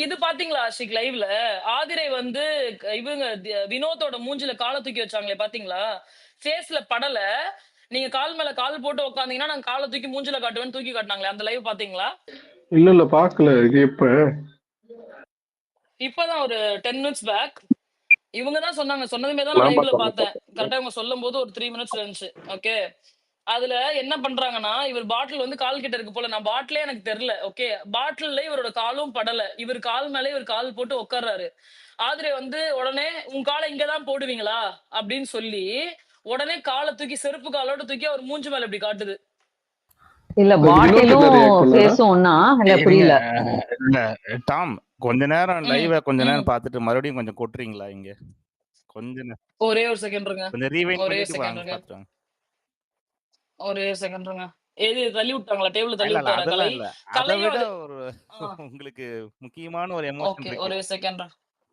இது பாத்தீங்களா ஆஷிக் லைவ்ல? ஆதிரை வந்து இவங்க வினோத்தோட மூஞ்சில கால தூக்கி வச்சாங்களே பாத்தீங்களா? ஃபேஸ்ல படல. நீங்க கால் மேல கால் போட்டு உட்கார்ந்தீங்கன்னா நான் கால தூக்கி மூஞ்சில காட்டுவேன்னு தூக்கி காட்டினாங்களே அந்த லைவ் பாத்தீங்களா? இல்ல பாக்கல. இது எப்ப? இப்பதான் ஒரு 10 மினிட்ஸ் பேக். இவங்க தான் சொன்னாங்க. சொன்னதுமே தான் நான் லைவ்ல பார்த்தேன். கரெக்டா இவங்க சொல்லும்போது ஒரு 3 மினிட்ஸ் இருந்துச்சு. ஓகே. அதுல என்ன பண்றாங்கன்னா, இவர் பாட்டில் வந்து கால் கிட்ட இருக்கு போல. நான் பாட்டிலே எனக்கு தெரியல. ஓகே. பாட்டில்ல இவரோட காலும் படல. இவர் கால் மேல இவர் கால் போட்டு உட்கார்றாரு. ஆதிரை வந்து உடனே உன் காலை இங்க தான் போடுவீங்களா? அப்படின்னு சொல்லி உடனே கால தூக்கி செருப்பு காலோட தூக்கி அவர் மூஞ்சி மேல இப்படி காட்டுது. இல்ல அதுக்கு வினோத் என்ன பாட்டிலும் ரியாக்ட் பண்ணாரா? ஃபேஸும் ஒண்ணா? இல்ல இருங்க புரியல. இல்ல, டாம் கொஞ்ச நேரம் ம், லைவ கொஞ்ச ம். நேரம் பார்த்துட்டு மறுபடியும் கொஞ்சம் கொட்டுறீங்களா இங்க? கொஞ்ச நேரம் ஒரே ஒரு செகண்ட் இருங்க. கொஞ்சம் ரீவைண்ட் ஒரே பண்ணிட்டு செகண்ட் வாங்க இருங்க. பார்த்துட்டு வாங்க. ஒரே செகண்ட் இருங்க. எது தள்ளி விட்டாங்களா? டேபிள் தள்ளி இல்ல விட்டாரா கலை? அதெல்லாம் இல்ல. அதை கலையும் விட அது ஒரு ஆ, உங்களுக்கு முக்கியமான ஒரு எமோஷன் ஓகே. இருக்கு. ஒரே செகண்ட்.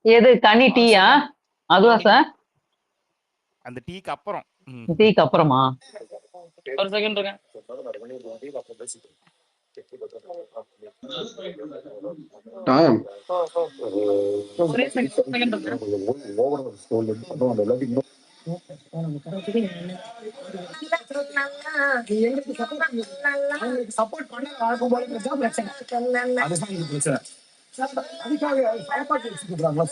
எது தனி ஒன் டீயா? செகண்ட். அதுவா லோடிங். சார்? அந்த டீக்கு அப்புறம் டீக்கு அப்புறமா? ஒரு செகண்ட் இருங்க. டாம் ஒரே செகண்ட் இருங்க. சப்போர்ட் பண்ண பிரச்சனை அதுதான் இது பிரச்சனை. அதுக்காக சாப்பாட்டு வச்சுக்கிறாங்களா?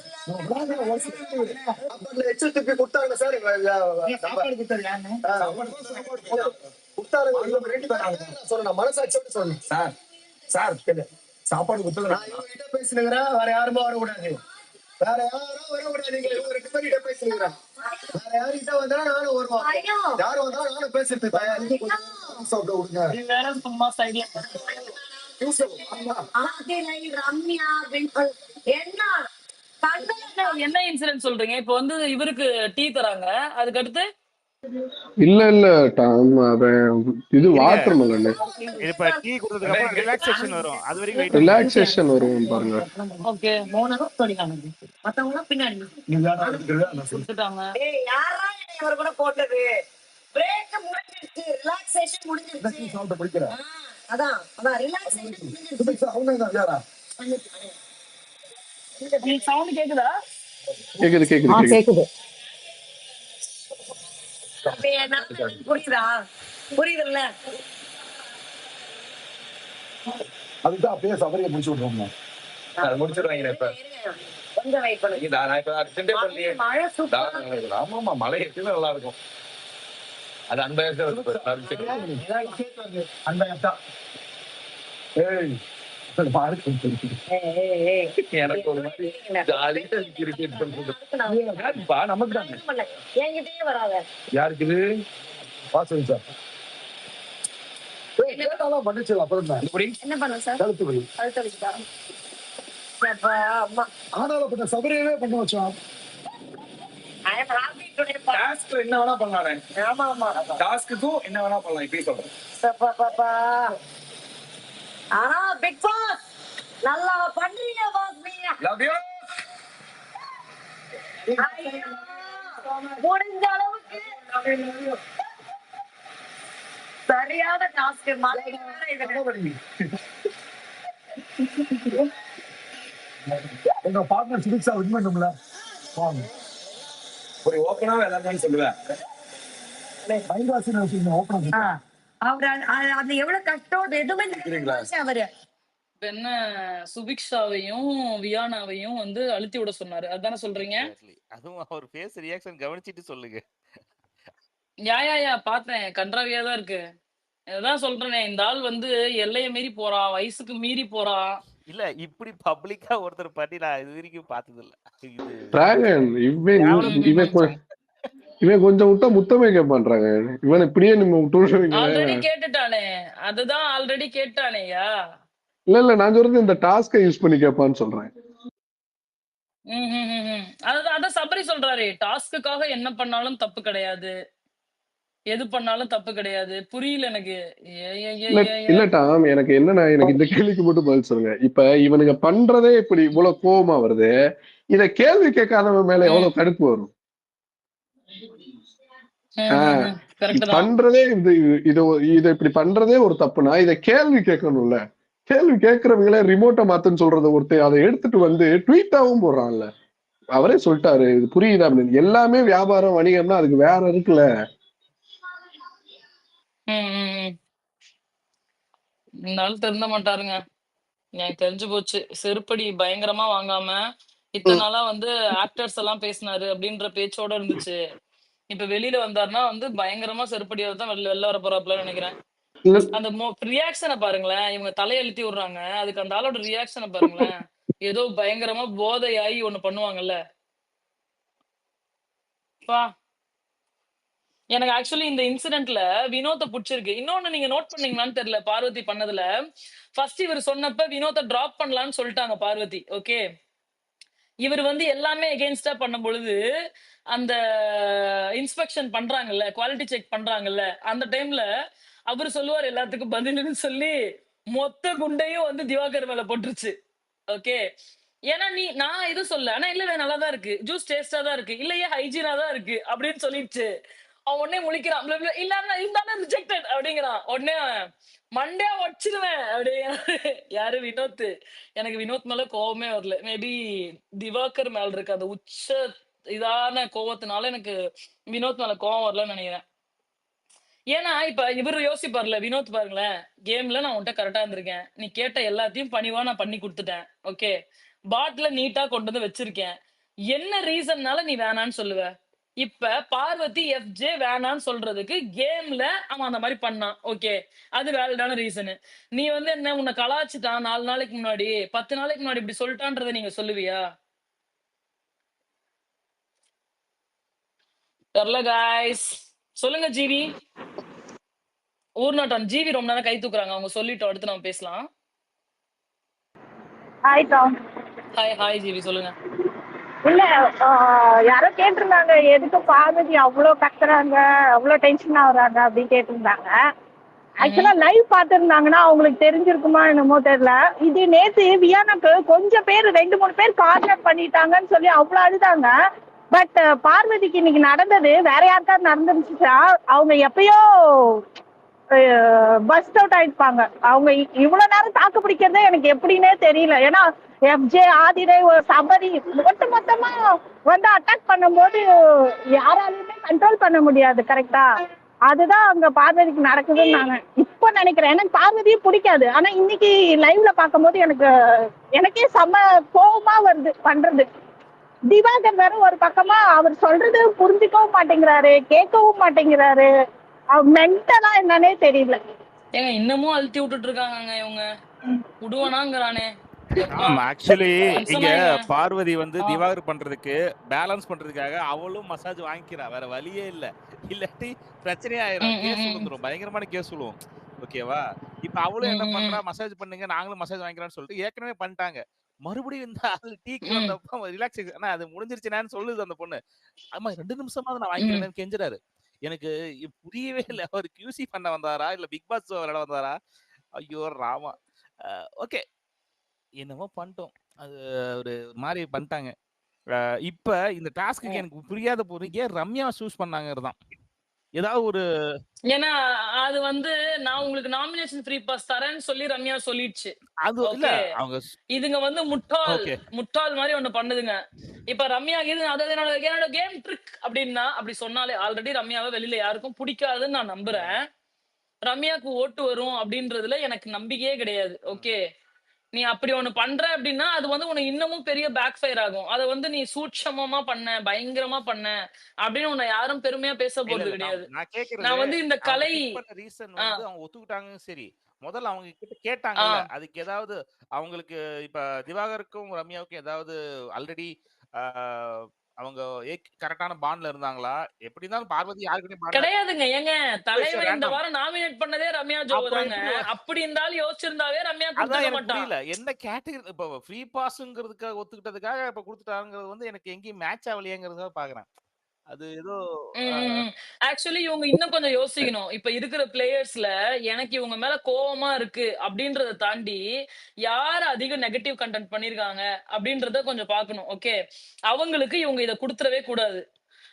எச்சு துப்பி கொடுத்தாங்க சார். சாப்பாடு கொடுத்தாரு யாருன்னு கொடுத்தாரு சொல்லணும். மனசாட்சியோட சொல்லணும் சார். சார் சாப்பாடு கொடுத்தது நான் இவங்ககிட்ட பேசுனுங்கிறேன். வேற யாருமே வரக்கூடாது. வேற யாரும் வரக்கூடாது. நீங்க இவங்க 2 பேர்கிட்ட பேசுனுங்கிறேன். வேற யாருக்கிட்ட வந்தா நானும் வருவோம். யாரும் வந்தாலும் நானும் பேசுறது தயார். சாப்பிட விடுங்க. நீ வேற சும்மா சைடுல என்ன இன்சிடென்ட் சொல்றீங்க? இப்ப வந்து இவருக்கு டீ தராங்க. அதுக்கு அடுத்து இல்ல டாம் அவன் இது இருங்க. வாட்டர் மெலன் இப்ப டீ கொடுத்ததுக்கு அப்புறம் ரிலாக்ஸேஷன் வரும். அது வரைக்கும் வெயிட் ரிலாக்ஸேஷன் வரும் பாருங்க. ஓகே மத்தவங்க பின்னாடி கொடுத்துட்டாங்க. இவர் கூட போட்டது பிரேக் முடிஞ்சிருச்சு. ரிலாக்ஸேஷன் முடிஞ்சிருச்சு. சாப்பிட்டு பிடிக்கிறேன். அதான் ரிலாக்ஸேஷன் முடிஞ்சிருச்சு. அவங்க யாரா உங்களுக்கு சவுண்ட் கேக்குதா? கேக்குது கேக்குது கேக்குது. கேக்குது. அப்ப என்ன புரியுதா? புரியுதுல்ல? அதுதான் அப்படியே சபரியை முடிச்சு விட்டுருவோம். அது முடிச்சிருவாங்க இப்ப. கொஞ்சம் வெயிட் பண்ணுங்க. நான் இப்ப அர்ஜென்ட்டே பண்ணி மழை சூப்பரா ஆமாமா மழை எப்பயுமே நல்லா இருக்கும். அது அந்த எனக்கு ஒரு மாதிரி ஜாலியா கிரிக்கெட் பண்றது. நமக்கு தானே என்கிட்டயே வராத. யாருக்கு இது வாசல் சார் பண்ணிச்சு. அப்புறம் தான் என்ன பண்ண சார்? கழுத்து வலி. அழுத்த வச்சுட்டா அம்மா. ஆனாலும் பண்ண சபரியவே பண்ண வச்சோம். டாஸ்க்ல என்ன வேணா பண்ணலானே. ஆமா ஆமா டாஸ்க்குக்கும் என்ன வேணா பண்ணலாம். இப்படி சொல்றேன். ஆனா பிக் பாஸ் நல்லா பண்றீங்க பாஸ் நீங்க. Love you. முடிஞ்ச அளவுக்கு சரியான டாஸ்க். உங்க பார்ட்னர் சுபிக்ஷா வின் பண்ணும்ல. ஒரு ஓப்பனாவே எல்லாத்தையும் சொல்லுவேன். மைண்டாசின் வச்சுங்க ஓப்பனா. அவரு அது எவ்வளவு கஷ்டம் எதுவுமே அவரு என்ன சுபிக்ஷாவையும் வியானாவையும் வந்து அழுத்தி விட சொன்னாரு. அதானே சொல்றீங்க? அதுவும் அவர் ஃபேஸ் ரியாக்ஷன் கவனிச்சிட்டு சொல்லுங்க. யா பார்த்தேன். கன்றாவியா தான் இருக்கு. அதான் சொல்றேனே, இந்த ஆள் வந்து எல்லையை மீறி போறான். வயசுக்கு மீறி போறான். இல்ல இப்படி பப்ளிக்கா ஒருத்தர் பண்ணி நான் இது வரைக்கும் பார்த்தது இல்ல. இது டிராகன் இவன் கொஞ்சம் விட்டா முத்தமே கேட்பான்றாங்க. இவன் இப்படியே நம்ம விட்டு ஆல்ரெடி கேட்டுட்டானே. அதுதான் ஆல்ரெடி கேட்டானேயா. இல்ல நான் சொல்றது இந்த டாஸ்கை யூஸ் பண்ணி கேட்பான்னு சொல்றேன். அதான் சபரி சொல்றாரு. டாஸ்க்குக்காக என்ன பண்ணாலும் தப்பு கிடையாது, எது பண்ணாலும் தப்பு கிடையாது. புரியல எனக்கு. இல்ல டாம், எனக்கு என்னன்னா, எனக்கு இந்த கேள்விக்கு மட்டும் பதில் சொல்லுங்க. இப்ப இவனுங்க பண்றதே இப்படி இவ்வளவு கோவமா வருது, இத கேள்வி கேட்காதவன் மேல எவ்வளவு கடுப்பு வரும்? பண்றதே இத இப்படி பண்றதே ஒரு தப்புனா இத கேள்வி கேட்கணும்ல. கேள்வி கேட்கறவங்களே ரிமோட்டை மாத்துன்னு சொல்றது ஒருத்தர் அதை எடுத்துட்டு வந்து ட்வீட்டாவும் போடுறான்ல. அவரே சொல்லிட்டாரு, இது புரியுதா அப்படின்னு. எல்லாமே வியாபாரம் வணிகம்னா அதுக்கு வேற இருக்குல்ல. இந்த ஆள் திருந்த மாட்டாருங்க. எனக்கு தெரிஞ்சு போச்சு. செருப்படி பயங்கரமா வாங்காம இத்தனை நாளா வந்து ஆக்டர்ஸ் எல்லாம் பேசினாரு அப்படின்ற பேச்சோட இருந்துச்சு. இப்ப வெளியில வந்தாருன்னா வந்து பயங்கரமா செருப்படியாவது தான் வெளில வர போறாப்புல நினைக்கிறேன். இல்ல அந்த ரியாக்ஷனை பாருங்களேன். இவங்க தலையெழுத்தி விடுறாங்க. அதுக்கு அந்த ஆளோட ரியாக்ஷனை பாருங்களேன். ஏதோ பயங்கரமா போதையாகி ஒண்ணு பண்ணுவாங்கல்ல. பா எனக்கு ஆக்சுவலி இந்த இன்சிடென்ட்ல வினோத்தை பிடிச்சிருக்கு. இன்னொன்னு நீங்க நோட் பண்ணீங்களான்னு தெரியல. பார்வதி பண்ணதுல ஃபர்ஸ்ட் இவர் சொன்னப்ப வினோத்தை டிராப் பண்ணலாம்னு சொல்லிட்டாங்க பார்வதி. ஓகே, இவர் வந்து எல்லாமே எகெயின்ஸ்டா பண்ணும் பொழுது அந்த இன்ஸ்பெக்ஷன் பண்றாங்கல்ல, குவாலிட்டி செக் பண்றாங்கல்ல, அந்த டைம்ல அவர் சொல்லுவார் எல்லாத்துக்கும் பதிலுன்னு சொல்லி மொத்த குண்டையும் வந்து திவாகர் மேல போட்டுருச்சு. ஓகே, ஏன்னா நான் எதுவும் சொல்ல, ஆனா இல்ல நல்லா தான் இருக்கு, ஜூஸ் டேஸ்டா தான் இருக்கு, இல்லையே ஹைஜீனா தான் இருக்கு அப்படின்னு சொல்லிடுச்சு. அவன் உடனே முழிக்கிறான், இல்லாம இருந்தாலும் ரிஜெக்டட் அப்படிங்கிறான். உடனே மண்டே உடச்சிருவேன் அப்படிங்கிறாரு. யாரு? வினோத். எனக்கு வினோத் மேல கோவமே வரல. மேபி திவாகர் மேல இருக்கு அந்த உச்ச இதான கோவத்தினால எனக்கு வினோத் மேல கோவம் வரலன்னு நினைக்கிறேன். ஏன்னா இப்ப இவரு யோசிப்பார்ல, வினோத் பாருங்களேன், கேம்ல நான் உன்கிட்ட கரெக்டா இருந்திருக்கேன், நீ கேட்ட எல்லாத்தையும் பணிவா நான் பண்ணி கொடுத்துட்டேன். ஓகே, பாட்ல நீட்டா கொண்டு வந்து வச்சிருக்கேன், என்ன ரீசன்னால நீ வேணான்னு சொல்லுவ? இப்ப பார்வதி எஃப்ஜே வேணான்னு சொல்றதுக்கு கேம்ல அவன் அந்த மாதிரி பண்ணான். ஓகே, அது வேலிடான ரீசனு. நீ வந்து என்ன உன்னை கலாச்சிட்டான் 4 நாளைக்கு முன்னாடி, 10 நாளைக்கு முன்னாடி இப்படி சொல்லிட்டான்றதை நீங்க சொல்லுவியா? தெரியல காய்ஸ். சொல்லுங்க ஜிவி. ஊர்நாட்டம் ஜிவி ரொம்ப நேரம் கை தூக்குறாங்க. அவங்க சொல்லிட்டு அடுத்து நம்ம பேசலாம். Hi Tom. ஹாய் ஜிவி, சொல்லுங்க. இல்ல யாரோ கேட்டிருந்தாங்க எதுக்கு பார்வதி அவ்வளோ கத்துறாங்க, அவ்வளோ டென்ஷன் ஆகுறாங்க அப்படின்னு கேட்டிருந்தாங்க. ஆக்சுவலா லைவ் பார்த்துருந்தாங்கன்னா அவங்களுக்கு தெரிஞ்சிருக்குமா என்னமோ தெரியல. இது நேத்து வியானாக்கு கொஞ்சம் பேர் 2-3 பேர் கார்னர் பண்ணிட்டாங்கன்னு சொல்லி அவ்வளோ அழுதாங்க. பட் பார்வதிக்கு இன்னைக்கு நடந்தது வேற யாருக்காவது நடந்துருந்துச்சா அவங்க எப்பயோ பஸ்ட் அவுட் ஆயிடுப்பாங்க. அவங்க இவ்வளவு நேரம் தாக்கு பிடிக்கிறதே எனக்கு எப்படின்னே தெரியல. ஏன்னா எஃப்ஜே ஆதிரை ஒரு சபரி மொத்தமா வந்து அட்டாக் பண்ணும்போது யாராலையுமே கண்ட்ரோல் பண்ண முடியாது. கரெக்டா? அதுதான் அங்க பார்வதிக்கு நடக்குதுன்னு நான் இப்ப நினைக்கிறேன். எனக்கு பார்வதியும் பிடிக்காது, ஆனா இன்னைக்கு லைவ்ல பார்க்கும்போது எனக்கே செம்ம கோபமா வருது பண்றது. திவாகர் வேற ஒரு பக்கமா அவர் சொல்றது புரிஞ்சுக்கவும் மாட்டேங்கிறாரு, கேட்கவும் மாட்டேங்கிறாரு. மென்டலா என்னன்னே தெரியல. ஏங்க இன்னமும் அழுத்தி விட்டுட்டு இருக்காங்க இவங்க. விடுவானாங்கிறானே. ஆக்சுவலி இங்க பார்வதி வந்து திவாகர் பண்றதுக்கு பேலன்ஸ் பண்றதுக்காக அவளும் மசாஜ் வாங்கிக்கிறா, வேற வழியே இல்ல. இல்லாட்டி பிரச்சனை ஆயிரும், கேஸ் விழுந்துரும், பயங்கரமான கேஸ் விழுவும். ஓகேவா? இப்ப அவளும் என்ன பண்றா, மசாஜ் பண்ணுங்க நாங்களும் மசாஜ் வாங்கிக்கலாம்னு சொல்லிட்டு ஏற்கனவே பண்ணிட்டாங்க. மறுபடியும் இந்த ஆள் டீக்கு வந்தப்ப ரிலாக்ஸேஷன் ஆனா அது முடிஞ்சிருச்சுனான்னு சொல்லுது அந்த பொண்ணு. ஆமா 2 நிமிஷமாவது நான் வாங்கிக்கிறேன்னு கெஞ்சுறாரு. எனக்கு புரியவே இல்ல, அவர் QC பண்ண வந்தாரா இல்ல பிக் பாஸ் விளையாட வந்தாரா? ஐயோ ராமா. ஓகே, என்னமோ பண்ணிட்டோம். அது ஒரு மாதிரி பண்ணிட்டாங்க. இப்ப இந்த டாஸ்க்கு எனக்கு புரியாத போது ஏன் ரம்யா சூஸ் பண்ணாங்கறதான். ஏதாவது ஒரு ஏன்னா அது வந்து நான் உங்களுக்கு நாமினேஷன் ஃப்ரீ பாஸ் தரேன்னு சொல்லி ரம்யா சொல்லிடுச்சு. அது இல்ல அவங்க இதுங்க வந்து முட்டாள் மாதிரி ஒண்ணு பண்ணுதுங்க. இப்ப ரம்யா அதாவது என்னோட கேம் ட்ரிக் அப்படின்னா அப்படி சொன்னாலே ஆல்ரெடி ரம்யாவை வெளியில யாருக்கும் பிடிக்காதுன்னு நான் நம்புறேன். ரம்யாக்கு ஓட்டு வரும் அப்படின்றதுல எனக்கு நம்பிக்கையே கிடையாது. ஓகே, நீ அப்படி ஒண்ணு பண்ற அப்படின்னா அது வந்து உனக்கு இன்னமும் பெரிய பேக் ஃபயர் ஆகும். அதை வந்து நீ சூட்சமமா பண்ண, பயங்கரமா பண்ண அப்படின்னு உன்னை யாரும் பெருமையா பேச போறது கிடையாது. நான் வந்து இந்த கலை ரீசன் வந்து அவங்க ஒத்துக்கிட்டாங்க. சரி, முதல்ல அவங்க கிட்ட கேட்டாங்கல்ல, அதுக்கு ஏதாவது அவங்களுக்கு இப்ப திவாகருக்கும் ரம்யாவுக்கும் ஏதாவது ஆல்ரெடி அவங்க கரெக்டான பாண்ட்ல இருந்தாங்களா? எப்படி இருந்தாலும் பார்வதி யாருக்கிட்டயும் கிடையாதுங்க. ஏங்க தலைவர் இந்த வாரம் நாமினேட் பண்ணதே ரம்யா ஜோவை தாங்க. அப்படி இருந்தாலும் யோசிச்சிருந்தாவே ரம்யா கொடுக்க மாட்டாங்க. என்ன கேட்டகரி இப்ப ஃப்ரீ பாஸ்ங்கிறதுக்காக ஒத்துக்கிட்டதுக்காக இப்ப கொடுத்துட்டாங்கிறது வந்து எனக்கு எங்கேயும் மேட்ச் ஆகலையேங்கிறத பாக்குறேன். அது ஏதோ ஆக்சுவலி இவங்க இன்னும் கொஞ்சம் யோசிக்கணும். இப்ப இருக்கிற பிளேயர்ஸ்ல எனக்கு இவங்க மேல கோவமா இருக்கு அப்படின்றத தாண்டி யார் அதிக நெகட்டிவ் கண்டென்ட் பண்ணிருக்காங்க அப்படின்றத கொஞ்சம் பார்க்கணும். ஓகே, அவங்களுக்கு இவங்க இதை கொடுத்துடவே கூடாது.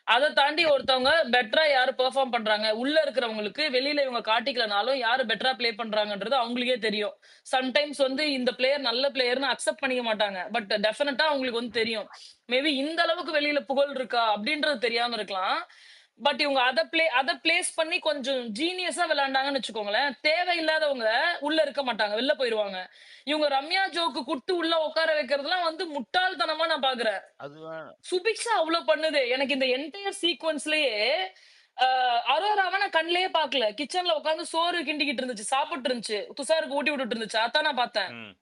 அதை தாண்டி ஒருத்தவங்க பெட்டரா யாரு பெர்ஃபார்ம் பண்றாங்க உள்ள இருக்கிறவங்களுக்கு வெளியில இவங்க காட்டிக்கலனாலும் யாரு பெட்டரா ப்ளே பண்றாங்கன்றது அவங்களுக்கே தெரியும். சம்டைம்ஸ் வந்து இந்த பிளேயர் நல்ல பிளேயர்னு அக்செப்ட் பண்ணிக்க மாட்டாங்க. பட் டெஃபினட்டா அவங்களுக்கு வந்து தெரியும். மேபி இந்த அளவுக்கு வெளியில புகழ் இருக்கா அப்படின்றது தெரியாம இருக்கலாம். பட் இவங்க அதை பிளேஸ் பண்ணி கொஞ்சம் ஜீனியஸா விளையாண்டாங்கன்னு வச்சுக்கோங்களேன். தேவையில்லாதவங்க உள்ள இருக்க மாட்டாங்க, வெளில போயிருவாங்க. இவங்க ரம்யா ஜோக்கு குட்டு உள்ள உட்கார வைக்கிறதுலாம் வந்து முட்டாள்தனமா நான் பாக்குறேன். அதுதான் சுபிக்ஷா அவ்வளவு பண்ணுது. எனக்கு இந்த என்டையர் சீக்வன்ஸ்லயே அரோராவை நான் கண்ணிலேயே பாக்கல. கிச்சன்ல உட்காந்து சோறு கிண்டிக்கிட்டு இருந்துச்சு, சாப்பிட்டு இருந்துச்சு, துஷாருக்கு ஊட்டி விட்டுட்டு இருந்துச்சு. அதான் நான் பார்த்தேன். ம்.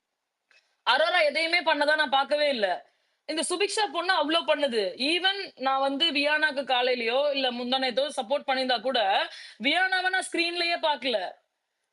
அரோரா எதையுமே பண்ணதா நான் பார்க்கவே இல்ல. இந்த சுபிக்ஷா பொண்ணு அவ்வளவு பண்ணுது. ஈவன் நான் வந்து வியானாக்கு காலையிலயோ இல்ல முந்தானேத்தோ சப்போர்ட் பண்ணியிருந்தா கூட வியானாவை நான் ஸ்கிரீன்லயே பாக்கல.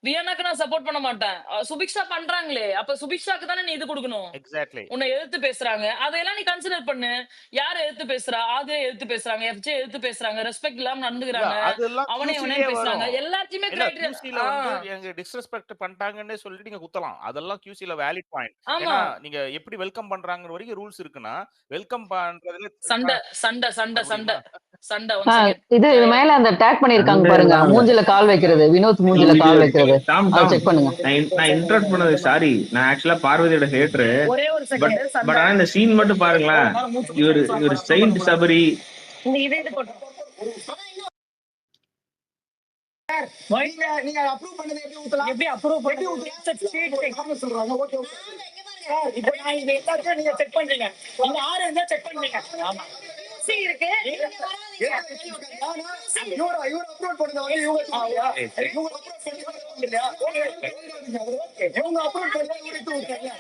வியானாக்கு நான் சப்போர்ட் பண்ண மாட்டேன். சுபிக்ஷா பண்றாங்களே, அப்ப சுபிக்ஷாக்கு தானே நீ இது கொடுக்கணும். எக்ஸாக்ட்லி. உன்னை எதிர்த்து பேசுறாங்க, அதையெல்லாம் நீ கன்சிடர் பண்ணு. யார் எதிர்த்து பேசுறா? ஆதிரை எதிர்த்து பேசுறாங்க, எஃப்ஜே எதிர்த்து பேசுறாங்க, ரெஸ்பெக்ட் இல்லாம நடந்துக்கிறாங்க, அதெல்லாம் அவனே அவனே QC-லயே பேசுறாங்க. வரும். எல்லாத்தையுமே இல்ல கிரைட்டீரியா. QC-ல வந்து எங்க டிஸ்ரெஸ்பெக்ட் பண்ணிட்டாங்கன்னே சொல்லிட்டு நீங்க குத்தலாம். அதெல்லாம் QC-ல வேலிட் பாயிண்ட். ஆமா. ஏன்னா நீங்க எப்படி வெல்கம் பண்றாங்கற வரைக்கும் ரூல்ஸ் இருக்குன்னா, வெல்கம் பண்றதுல சண்டை சண்டை சண்டை சண்டை அப்படிங்களா? சண்டை ஒன் செகண்ட். இது மேல அந்த டேக் பண்ணிருக்காங்க பாருங்க, மூஞ்சில கால் வைக்கிறது, வினோத் மூஞ்சில கால் வைக்கிறது, அதை செக் பண்ணுங்க. நான் இன்டர்ட் பண்ணது சாரி, நான் ஆக்சுவலா பார்வதியோட ஹேட்டரு. ஒரே ஒரு பட் செகண்ட் பட் சண்டை. ஆனா இந்த சீன் மட்டும் பாருங்களேன். இவர் செயின்ட் சபரி. இது போட்டு நீங்க அப்ரூவ் பண்ணது எப்படி ஊத்தலாம்? எப்படி அப்ரூவ் எப்படி ஊத்தலாம் சொல்றாங்க. ஓகே ஓகே சார், இப்போ நான் இங்க எல்லாத்தையும் நீங்க செக் பண்றீங்க. நீங்க ஆறு இருந்தா செக் பண்றீங்க. ஆமா இருக்கு. இவங்க அப்ரூவ் பண்ணுவாங்க. இவங்க அப்ரூவ் பண்ணா இவருக்கு ஊத்துறாங்க.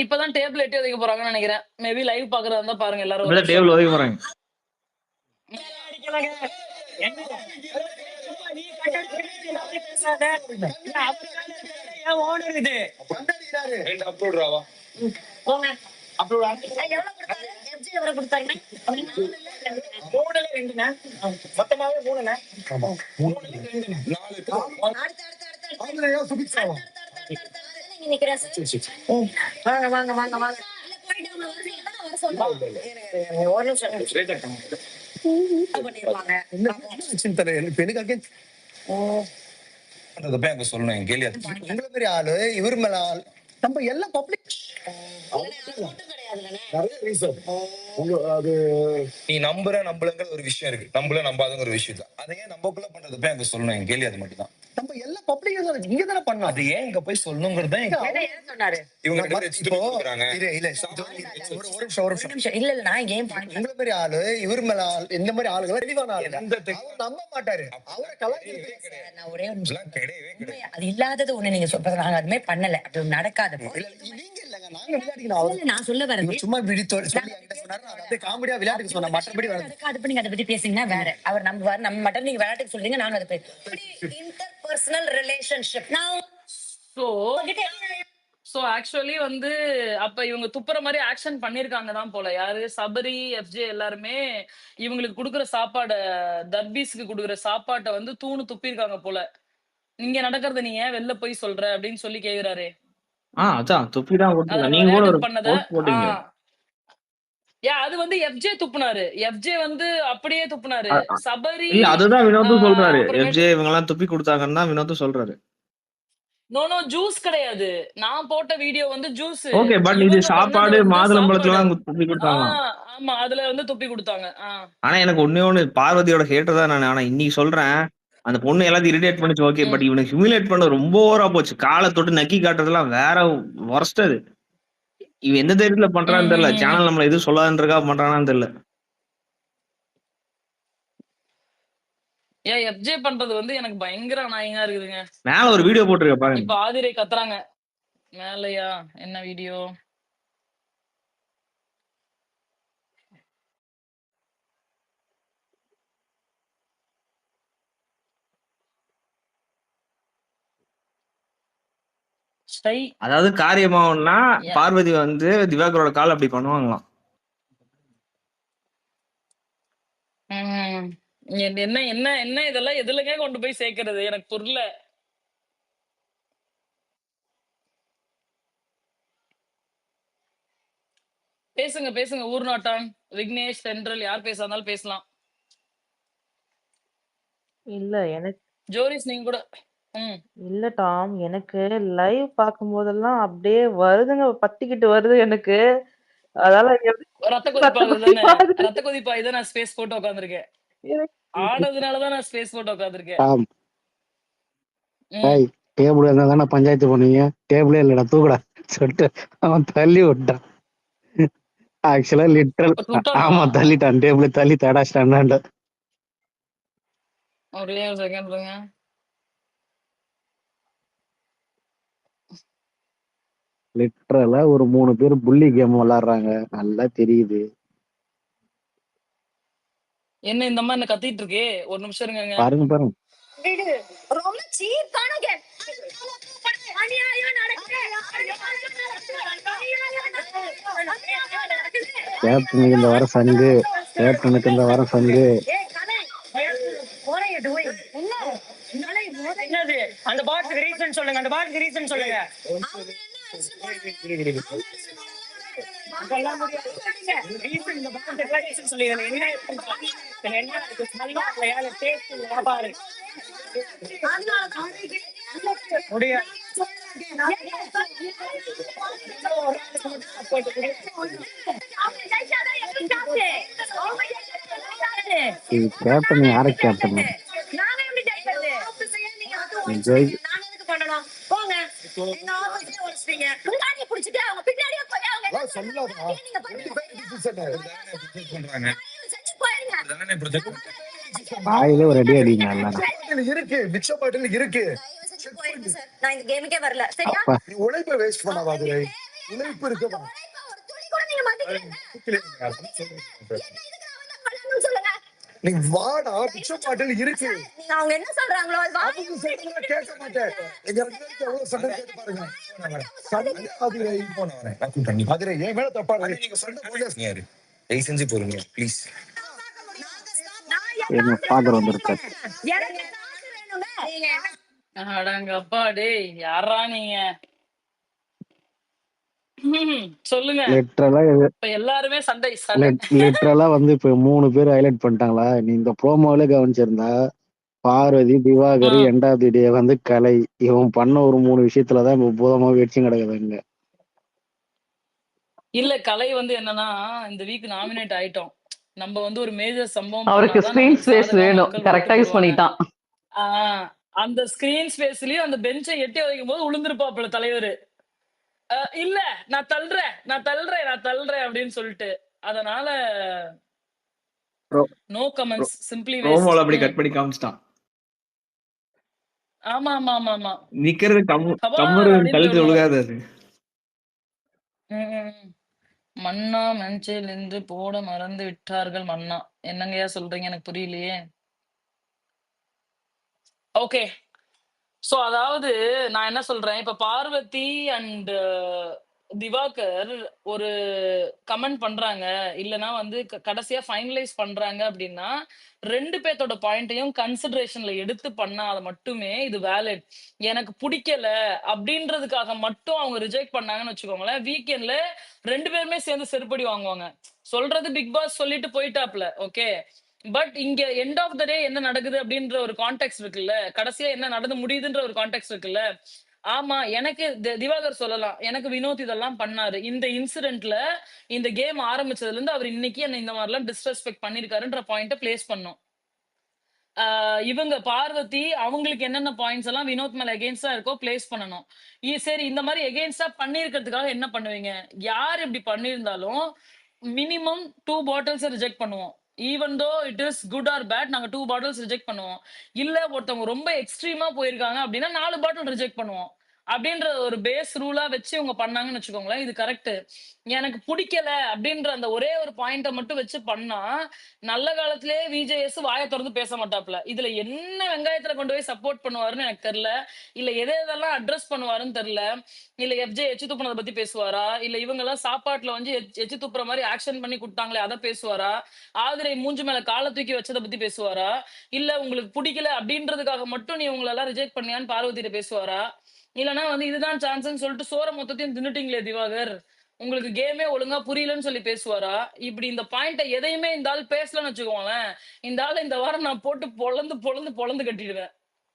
இப்பதான் டேபிள் எட்டி ஒதுக்க போறாங்கன்னு நினைக்கிறேன். மேபி லைவ் பாக்குறதா இருந்தா பாருங்க எல்லாரும். டேபிள் ஒதுக்கி போறாங்க. மொத்தமாவே 3 வாங்க வாங்க வாங்க வாங்க ஒரு நிமிஷம் பண்ணிருவாங்க. சொல்லணும் கேள்வி. உங்களை பெரிய ஆளு இவர் மேல ஆள். நம்ம எல்லாம் பப்ளிக் நிறைய ரீசன். அது நீ நம்புறங்கிற ஒரு விஷயம் இருக்கு, நம்பாதங்கிற ஒரு விஷயம் தான். அதை ஏன் நம்மக்குள்ள பண்றது போய் அங்க சொல்லணும் என் கேள்வி. அது மட்டும் தான். நம்ம எல்லாம் பப்ளிக் இங்க தானே பண்ணோம். அது ஏன் இங்க போய் சொல்லணுங்கிறது தான் சொன்னாரு. இவங்க இல்ல நான் ஏன் உங்களை பெரிய ஆளு இவர் மேல ஆள். இந்த மாதிரி ஆளுகளை தெளிவான ஆளு. அவர் நம்ப மாட்டாரு. அவரை நான் ஒரே ஒரு நிமிஷம் அது இல்லாதது ஒண்ணு நீங்க சொல்றது. நாங்க அதுமே பண்ணல, அப்படி நடக்காது. நான் சொல்ல வரேன் சும்மா காமெடியா விளையாட்டுக்கு சொன்ன மற்றபடி நீங்க அதை பத்தி பேசிங்கன்னா வேற. அவர் நம்புவார், நம்ம மட்டும் நீங்க விளையாட்டுக்கு சொல்றீங்க, நாங்க அதை இன்டர்பர்சனல் ரிலேஷன்ஷிப். சோ ஆக்சுவலி வந்து அப்ப இவங்க துப்புற மாதிரி ஆக்ஷன் பண்ணிருக்காங்க தான் போல. யாரு? சபரி, எஃப்ஜே எல்லாருமே இவங்களுக்கு குடுக்குற சாப்பாட, தர்பீஸ்க்கு குடுக்குற சாப்பாட்டை வந்து துப்பிருக்காங்க போல. இங்க நடக்கிறத நீ ஏன் வெளில போய் சொல்ற அப்படின்னு சொல்லி கேக்குறாரு. அதான் துப்பிதான் கொடுத்தாங்க. நீங்க கூட ஒரு போஸ்ட் போட்டீங்க. அது வந்து எஃப்ஜே துப்புனாரு. எஃப்ஜே வந்து அப்படியே துப்புனாரு. சபரி இல்ல அதுதான் வினோத்தும் சொல்றாரு. எஃப்ஜே இவங்க எல்லாம் துப்பி கொடுத்தாங்கன்னா வினோத்தும் சொல்றாரு. நோ ஜூஸ் கிடையாது. நான் போட்ட வீடியோ வந்து ஜூஸ். ஓகே, பட் இது சாப்பாடு மாதுளம்பழத்தெல்லாம் துப்பி கொடுத்தாங்க. ஆமா, அதுல வந்து துப்பி கொடுத்தாங்க. ஆனா எனக்கு ஒண்ணு பார்வதியோட ஹேட்டர் தான் நான். ஆனா இன்னைக்கு சொல்றேன், அந்த பொண்ணு எல்லாத்தையும் இரிட்டேட் பண்ணிச்சு. ஓகே, பட் இவனுக்கு ஹியூமிலேட் பண்ண ரொம்ப ஓவரா போச்சு. காலை தொட்டு நக்கி காட்டுறதுலாம் வேற வொர்ஸ்ட். அது இவன் எந்த தைரியத்துல பண்றான்னு தெரியல. சேனல் நம்மள எதுவும் சொல்லாதுன்றக்கா பண்றானான்னு தெரியல. எஃப்ஜே பண்றது வந்து எனக்கு பயங்கர அநாயகமா இருக்குதுங்க. மேல ஒரு வீடியோ போட்டுருக்க பாருங்க. இப்ப ஆதிரை கத்துறாங்க மேலையா. என்ன வீடியோ? அதாவது காரியமாவுன்னா பார்வதி வந்து திவாகரோட கால் அப்படி பண்ணுவாங்களாம். என்ன என்ன என்ன இதெல்லாம் எதுலங்க கொண்டு போய் சேர்க்கறது எனக்கு புரியல. பேசுங்க பேசுங்க. ஊர்நாட்டான், விக்னேஷ், சென்ட்ரல் யார் பேசாதாலும் பேசலாம். இல்ல எனக்கு ஜோரிஸ் நீங்க கூட. ம். இல்ல டாம். எனக்கு லைவ் பார்க்கும்போதெல்லாம் அப்படியே வருதுங்க. பத்திக்கிட்டு வருது எனக்கு. அதனால எப்படி ரத்த ரத்த கொதிப்பாகுது தானே? கொதிப்பாகுது. ரத்த கொதிப்பாகி தான் நான் ஸ்பேஸ் போட்டு உட்கார்ந்திருக்கேன். எனக்கு ஆனதுனால தான் நான் ஸ்பேஸ் போட்டு உட்கார்ந்திருக்கேன். டாம் ம். டேய் டேபிள் இருந்தா தானே பஞ்சாயத்து பண்ணுவீங்க. டேபிளே இல்லடா தூக்குடா சொல்லிட்டு அவன் தள்ளி விட்டான். ஆக்சுவலா லிட்டரல் விட்டானா? ஆமா தள்ளிட்டான். டேபிள் தள்ளி தடாச்சிட்டான்டான்டா. ஒரே ஒரு செகண்ட் இருங்க. லிட்டரலா ஒரு 3 பேர் புள்ளி கேம் விளையாடுறாங்க. நல்லா தெரியுது. என்ன இந்த அம்மா என்ன கத்திட்டு இருக்கே? ஒரு நிமிஷம் இருங்கங்க. பாருங்க பாருங்க. விடு. ரொம்ப சீப்பான கேம். அநியாயம் நடக்குது. கேப்டனுக்கு இந்த வாரம் சங்கு. கேப்டனுக்கு இந்த வாரம் சங்கு. என்னது அந்த பாட்டுக்கு ரீசன் சொல்லுங்க. அந்த பாட்டுக்கு ரீசன் சொல்லுங்க. அதெல்லாம் முடியாது. ரீசன் இந்த பாட்டுக்கு ரீசன் சொல்லுங்க. என்ன என்ன இருக்கு? ஸ்மெல்லா இல்லையா? இல்ல டேஸ்ட் இல்லையா பாரு. முடியாது. இது கேப்டன் யாரு கேப்டன்? ஜெய் போங்க. எங்க ஆபீஸ்ல வச்சிட்டீங்க. முன்னாடி புடிச்சிட்டு அவங்க பின்னாடியே போய் அவங்க சொல்லாதா நீங்க பண்ணுங்க. பண்றாங்க செஞ்சு போயிருங்க. அதானே ப்ரொஜெக்ட் வாயிலே ஒரு அடி அடிங்க எல்லாரும். இருக்கு மிக்சர் பாட்டில் இருக்கு. செஞ்சு போயிருங்க சார். நான் இந்த கேமுக்கே வரல. சரியா? அப்பா நீ உழைப்பை வேஸ்ட் பண்ணாத. உழைப்பு இருக்கா? ஒரு துளி கூட நீங்க மதிக்கல. சொல்லுங்க. நீ வாடா மிக்சர் பாட்டில் இருக்கு. நீங்க அவங்க என்ன சொல்றாங்களோ அது வாங்கி அவங்க சொல்றத கேட்க மாட்டேன். எங்க ரெண்டு பேருக்கு எவ்வளவு சண்டை கேட்டு பாருங்க. சண்டை அதிரை போன வரேன் நான் கூப்பிட்டேன். அதிரை ஏன் மேல தப்பா இருக்கு? நீங்க சண்டை போய் யாரு தயவு செஞ்சு போறீங்க ப்ளீஸ். எங்க ஃபாதர் வந்திருக்காரு. எனக்கு காசு வேணுங்க. நீங்க என்ன அடங்கப்பா டேய், யாரா நீங்க? சொல்லுங்க. லிட்டரலா இப்ப எல்லாருமே சண்டை சண்டை. லிட்டரலா வந்து இப்ப 3 பேர் ஹைலைட் பண்ணிட்டாங்களா? நீ இந்த ப்ரோமோவில கவனிச்சிருந்தா பார்வதி, திவாகர், ஆ. எண்டாவது டே வந்து கலை. இவன் பண்ண ஒரு 3 விஷயத்துலதான் இப்ப பூதமா வெடிச்சும் கிடக்குதுங்க. இல்ல கலை வந்து என்னன்னா இந்த வீக் நாமினேட் ஆயிட்டோம். நம்ம வந்து ஒரு மேஜர் சம்பவம் அவருக்கு பண்ணாதான் ஸ்கிரீன் நம்மளுக்கு ஸ்பேஸ் சாதகமா வேணும். மக்கள் கரெக்டா ஓட்டு யூஸ் போடுவாங்க. பண்ணிட்டான். ஆஹ் அந்த ஸ்கிரீன் ஸ்பேஸ்லயும் அந்த பெஞ்சை எட்டி வைக்கும் போது உளுந்திருப்பாப்புல தலைவர். இல்ல நான் தள்ளுறேன் நான் தள்ளுறேன் நான் தள்ளுறேன் அப்படின்னு சொல்லிட்டு. அதனால நோ கமெண்ட்ஸ், சிம்பிளி வேஸ்ட். ரோமோல அப்படி கட் பண்ணி காமிச்சிட்டான். ஆமா ஆமா ஆமா ஆமா. நிக்கிறது கபால் கம்மரு அப்படின்னு கழுத்து போயிடுவாங்க. ஒழுகாது அது. மன்னா மென்சில் என்று போட மறந்து விட்டார்கள் மன்னா. என்னங்கய்யா சொல்றீங்க? எனக்கு புரியலையே. ஓகே. சோ அதாவது நான் என்ன சொல்றேன், இப்ப பார்வதி அண்ட் திவாகர் ஒரு கமெண்ட் பண்றாங்க, இல்லனா வந்து கடைசியா ஃபைனலைஸ் பண்றாங்க அப்படின்னா 2 பேத்தோட பாயிண்ட்டையும் கன்சிடரேஷன்ல எடுத்து பண்ணாத மட்டுமே இது வேலிட். எனக்கு பிடிக்கல அப்படின்றதுக்காக மட்டும் அவங்க ரிஜெக்ட் பண்ணாங்கன்னு வச்சுக்கோங்களேன், வீக்கெண்ட்ல 2 பேருமே சேர்ந்து செருப்படி வாங்குவாங்க. சொல்றது பிக் பாஸ் சொல்லிட்டு போயிட்டாப்ல. ஓகே. பட் இங்க எண்ட் ஆஃப் த டே என்ன நடக்குது அப்படின்ற ஒரு கான்டெக்ட் இருக்குல்ல, கடைசியா என்ன நடந்து முடியுதுன்ற ஒரு கான்டெக்ட் இருக்குல்ல. ஆமா, எனக்கு திவாகர் சொல்லலாம், எனக்கு வினோத் இதெல்லாம் பண்ணாரு, இந்த இன்சிடென்ட்ல இந்த கேம் ஆரம்பிச்சதுல இருந்து அவர் இன்னைக்கு என்ன இந்த மாதிரிலாம் டிஸ்ரெஸ்பெக்ட் பண்ணிருக்காருன்ற பாயிண்ட பிளேஸ் பண்ணும். இவங்க பார்வதி அவங்களுக்கு என்னென்ன பாயிண்ட்ஸ் எல்லாம் வினோத் மேல எகெயின்ஸ்டா இருக்கோ பிளேஸ் பண்ணணும். சரி, இந்த மாதிரி எகெயின்ஸ்டா பண்ணிருக்கிறதுக்காக என்ன பண்ணுவீங்க? யார் இப்படி பண்ணியிருந்தாலும் மினிமம் 2 பாட்டில்ஸ் ரிஜெக்ட் பண்ணுவோம். Even though it is good or bad, நாங்க 2 பாட்டில்ஸ் ரிஜெக்ட் பண்ணுவோம். இல்ல ஒருத்தவங்க ரொம்ப எக்ஸ்ட்ரீமா போயிருக்காங்க அப்படின்னா 4 பாட்டில் ரிஜெக்ட் பண்ணுவோம். அப்படின்ற ஒரு பேஸ் ரூலா வச்சு இவங்க பண்ணாங்கன்னு வச்சுக்கோங்களேன், இது கரெக்ட். எனக்கு பிடிக்கல அப்படின்ற அந்த ஒரே ஒரு பாயிண்ட மட்டும் வச்சு பண்ணா நல்ல காலத்திலேயே விஜேஎஸ் வாயை திறந்து பேச மாட்டாப்ல. இதுல என்ன வெங்காயத்துல கொண்டு போய் சப்போர்ட் பண்ணுவாருன்னு எனக்கு தெரியல. இல்ல எதெல்லாம் அட்ரஸ் பண்ணுவாருன்னு தெரியல. இல்ல எஃப்ஜே எச்சு துப்புனதை பத்தி பேசுவாரா, இல்ல இவங்க எல்லாம் சாப்பாட்டுல வந்து எச்சு துப்புற மாதிரி ஆக்ஷன் பண்ணி கொடுத்தாங்களே அதை பேசுவாரா, ஆதிரை மூஞ்சி மேல காலை தூக்கி வச்சதை பத்தி பேசுவாரா, இல்ல உங்களுக்கு பிடிக்கல அப்படின்றதுக்காக மட்டும் நீ உங்களை எல்லாம் ரிஜெக்ட் பண்ணியான்னு பார்வதியிட்ட பேசுவாரா, இல்லனா வந்து இதுதான் சான்ஸ்ன்னு சொல்லிட்டு சோற மொத்தத்தையும் தின்னுட்டீங்களே திவாகர், உங்களுக்கு கேமே ஒழுங்கா புரியலன்னு சொல்லி பேசுவாரா? இப்படி இந்த பாயிண்ட்ட எதையுமே இந்த ஆள் பேசலன்னு வச்சுக்கோங்களேன், இந்த ஆள இந்த வாரம் நான் போட்டு பொளந்து கட்டிடுவேன்.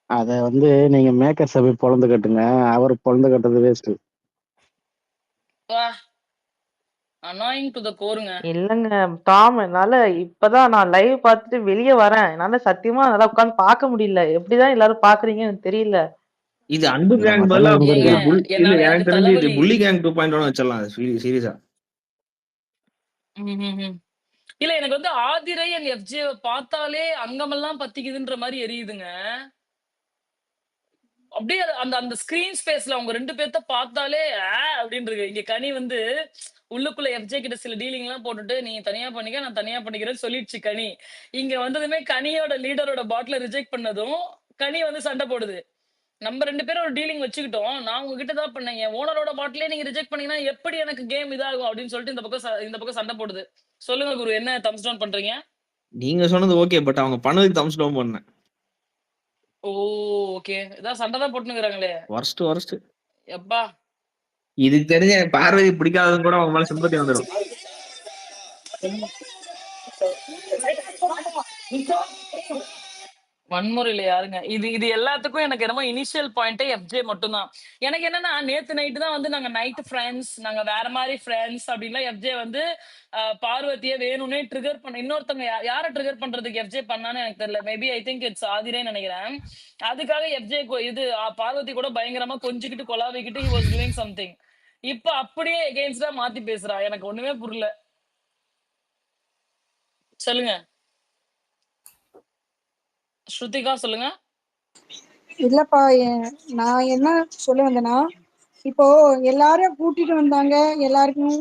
அத வந்து நீங்க மேக்கர்ஸ போய் பொளந்து கட்டுங்க. அவரு பொளந்து கட்டுறது வேஸ்ட். வா! அனாயிங் டு த கோருங்க. இல்லங்க டாம், என்னால இப்பதான் நான் லைவ் பார்த்துட்டு வெளிய வரேன். என்னால சத்தியமா என்னால உட்கார்ந்து பார்க்க முடியல. எப்படிதான் எல்லாரும் பார்க்குறீங்கன்னு எனக்கு தெரியல. இது அன்பு இந்த கேங் மட்டும் பதிலா ஏங்க, இருந்திருக்கலாம். இல்ல என்னால எனக்கு எனக்கு தெரிஞ்சு இது தலைவலி. புள்ளி கேங் 2.0 வச்சிடலாம் சீரியஸா. ம்ஹ்ஹ்ம். இல்ல எனக்கு வந்து ஆதிரை அண்ட் எஃப்ஜேவ பார்த்தாலே அங்கமெல்லாம் பத்திக்குதுன்ற மாரி எரியுதுங்க. அப்படியே அந்த அந்த ஸ்கிரீன் ஸ்பேஸ்ல அவங்க 2 பேத்த பார்த்தாலே அப்படின்னு இருக்கு. இங்க கனி வந்து உள்ளுக்குள்ள எஃப்ஜே கிட்ட சில டீலிங்லாம் போட்டுட்டு, "நீ தனியா பண்ணிக்க, நான் தனியா பண்ணிக்கிறேன்னு" சொல்லிடுச்சு கனி. இங்க வந்ததுமே கனியோட லீடரோட பாட்டில ரிஜெக்ட் பண்ணதும், கனி வந்து சண்டை போடுது. நம்ம 2 பேரும் ஒரு டீலிங் வச்சுக்கிட்டோம். நான் உங்ககிட்ட தான் பண்ணேன். என் ஓனரோட பாட்டிலே நீங்க ரிஜெக்ட் பண்ணீங்கன்னா எப்படி எனக்கு கேம் இதாகும் அப்படின்னு சொல்லிட்டு இந்த பக்கம் சண்டை போடுது. சொல்லுங்க குரு, என்ன தம்ஸ் டவுன் பண்றீங்க? நீங்க சொன்னது ஓகே. பட் அவங்க பண்ணதுக்கு தம்ஸ் டவுன் பண்ணேன். ஓ! ஓகே. இதான் சண்டை தான் போட்டுன்னுக்குறாங்களே. வொர்ஸ்ட். யப்பா! இதுக்கு தெரிஞ்ச எனக்கு பார்வதி பிடிக்காதவங்க கூட அவங்க மேல சிம்பத்தி வந்துடும். வன்முறையில யாருங்க? இது இது எல்லாத்துக்கும் எனக்கு என்னமோ இனிஷியல் பாயிண்ட்டே எஃப்ஜே மட்டும் தான். எனக்கு என்னன்னா, நேத்து நைட் தான் வந்து நாங்க நைட் ஃபிரெண்ட்ஸ், நாங்க வேற மாரி ஃபிரெண்ட்ஸ் அப்படின்லாம் எஃப்ஜே வந்து பார்வதிய வேணும்னே ட்ரிகர் பண்ண இன்னொருத்தவங்க யார ட்ரிகர் பண்றதுக்கு எஃப்ஜே பண்ணான்னு எனக்கு தெரியல. மேபி ஐ திங்க் இட்ஸ் ஆதிரேன்னு நெனைக்கிறேன். அதுக்காக எஃப்ஜே இது பார்வதி கூட பயங்கரமா கொஞ்சிக்கிட்டு கொலாவிக்கிட்டு ஹி வாஸ் டூயிங் சம்திங். இப்ப அப்படியே எகெயின்ஸ்டா மாத்தி பேசுறா. எனக்கு ஒண்ணுமே புரியல. சொல்லுங்க. ஸ்ருதிகா சொல்லுங்க. இல்லப்பா, நான் என்ன சொல்ல வந்தேன்னா, இப்போ எல்லாரையும் கூட்டிட்டு வந்தாங்க, எல்லாருக்கும்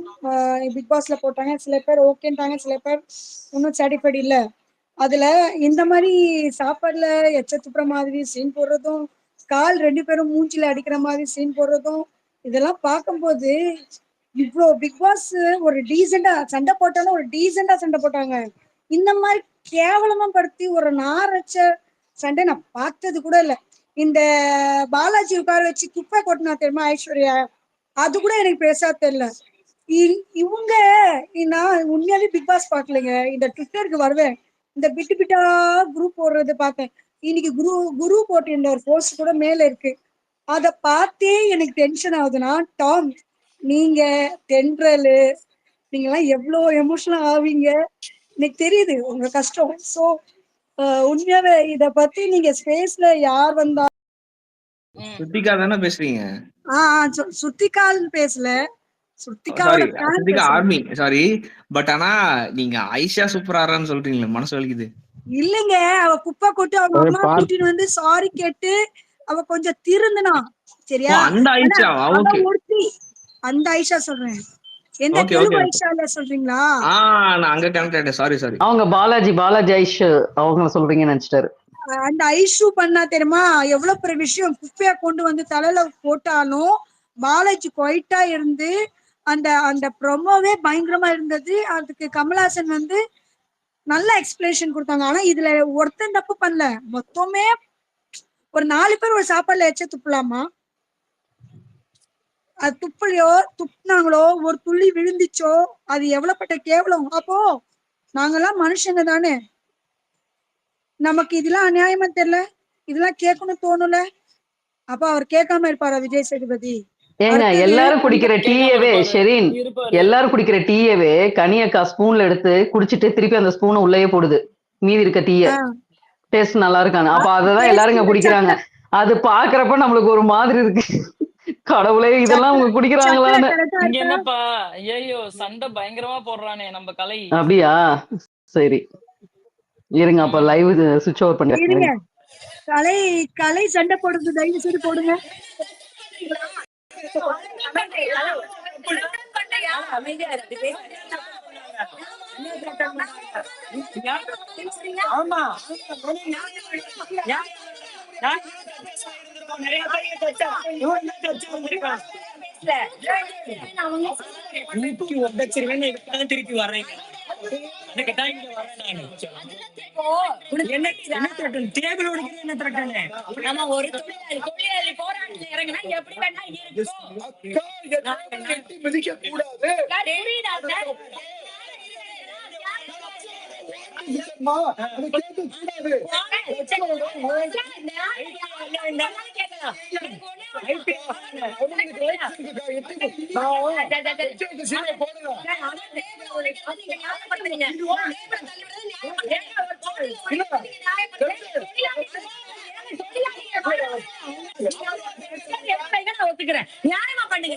பிக் பாஸ்ல போட்டாங்க. சில பேர் ஓகேன்ட்டாங்க, சில பேர் இன்னும் சாட்டிஸ்ஃபைட் இல்ல. அதுல இந்த மாதிரி சாப்பாடுல எச்ச துப்புற மாதிரி சீன் போடுறதும், கால் 2 பேரும் மூஞ்சில அடிக்கிற மாதிரி சீன் போடுறதும், இதெல்லாம் பார்க்கும்போது இவ்வளோ பிக் பாஸ் ஒரு டீசெண்டா சண்டை போட்டாலும் ஒரு டீசெண்டா சண்டை போட்டாங்க. இந்த மாதிரி கேவலமா படுத்தி ஒரு நாரச்ச சண்டை நான் பார்த்தது கூட இல்ல. இந்த பாலாஜி உட்கார வச்சு குப்பை கொட்டினா தெரியுமா ஐஸ்வர்யா, அது கூட எனக்கு பெருசா தெரியல. இவங்க நான் உண்மையாவே பிக் பாஸ் பாக்கலைங்க. இந்த ட்விட்டருக்கு வருவேன், இந்த பிட்டு பிட்டா குரூப் போடுறது பார்த்தேன். இன்னைக்கு குரு போட்டிருந்த ஒரு போஸ்ட் கூட மேல இருக்கு. அத பார்த்தே எனக்கு டென்ஷன் ஆகுதுன்னா, டாம் நீங்க தென்றலு நீங்கெல்லாம் எவ்வளவு எமோஷனல் ஆவீங்க எனக்கு தெரியுது உங்க கஷ்டம். சோ உண்மையாவே இத பத்தி நீங்க ஸ்பேஸ்ல யார் வந்தா சுத்திகா தானே பேசுறீங்க? சுத்திகால் பேசல, சுத்திகாவோட சாரி சுத்திகா ஆர்மி சாரி. பட் ஆனா நீங்க ஐஷா சூப்பராரான்னு சொல்றீங்களே, மனசு வலிக்குது. இல்லங்க, அவ குப்பை கொட்டு அவங்க அம்மா கூட்டிட்டு வந்து சாரி கேட்டு அவ கொஞ்சம் திருந்தனா சரியா. அந்த ஐஷாவா? ஓகே. அந்த ஐஷா சொல்றேன். எந்த தெலுங்கு ஐஷால சொல்றீங்களா? நான் அங்க கனெக்ட் ஆயிட்டேன். சாரி. அவங்க பாலாஜி ஐஷ் அவங்க சொல்றீங்கன்னு நினைச்சிட்டாரு. அந்த ஐஷு பண்ணா தெரியுமா எவ்வளவு பெரிய விஷயம். குப்பையா கொண்டு வந்து தலையில போட்டாலும் பாலாஜி குவைட்டா இருந்து அந்த அந்த ப்ரொமோவே பயங்கரமா இருந்தது. அதுக்கு கமல்ஹாசன் வந்து நல்ல எக்ஸ்பிளேஷன் கொடுத்தாங்க. ஆனா இதுல ஒருத்தன் தப்பு பண்ணல, மொத்தமே ஒரு 4 பேர் ஒரு சாப்பாடுல எச்ச துப்பலாமா? அது துப்புலையோ துப்புனாங்களோ ஒரு துள்ளி விழுந்துச்சோ அது எவ்வளவுப்பட்ட கேவலம். அப்போ நாங்கெல்லாம் மனுஷங்க தானே, நமக்கு இதெல்லாம் அநியாயமா தெரியல, இதெல்லாம் கேட்கணும் தோணுல. அப்ப அவர் கேட்காம இருப்பாரா விஜய் சேதுபதி? ஏங்க எல்லாரும் குடிக்கிற டீயவே ஷெரீன், எல்லாரும் குடிக்கிற டீயவே கனியக்கா ஸ்பூன்ல எடுத்து குடிச்சிட்டு திருப்பி அந்த ஸ்பூனை உள்ளேயே போடுது மீதி இருக்க டீய. டேஸ்ட் நல்லா இருக்காங்க. அப்ப அததான் எல்லாரும் குடிக்கிறாங்க. அது பாக்குறப்ப நம்மளுக்கு ஒரு மாதிரி இருக்கு. கடவுளே இதெல்லாம் அவங்க குடிக்கிறாங்களான்னு. இங்க என்னப்பா ஐயோ சண்டை பயங்கரமா போடுறானே நம்ம கலை. அப்படியா? சரி இருங்க, அப்ப லைவ் சுவிட்ச் ஓவர் பண்ணுங்க. கலை சண்டை போடுறது தயவு செய்து போடுங்க. திருப்பி வர்றேன். என்ன டேபிள் உடைக்கிறது என்ன திரட்டானே? நம்ம ஒரு தொழிலாளி போராட்டத்துல இறங்கினா எப்படி வேணா இருக்கும். மிதிக்க கூடாது. ஒத்துக்கிறேன். நியாயமா பண்ணுங்க.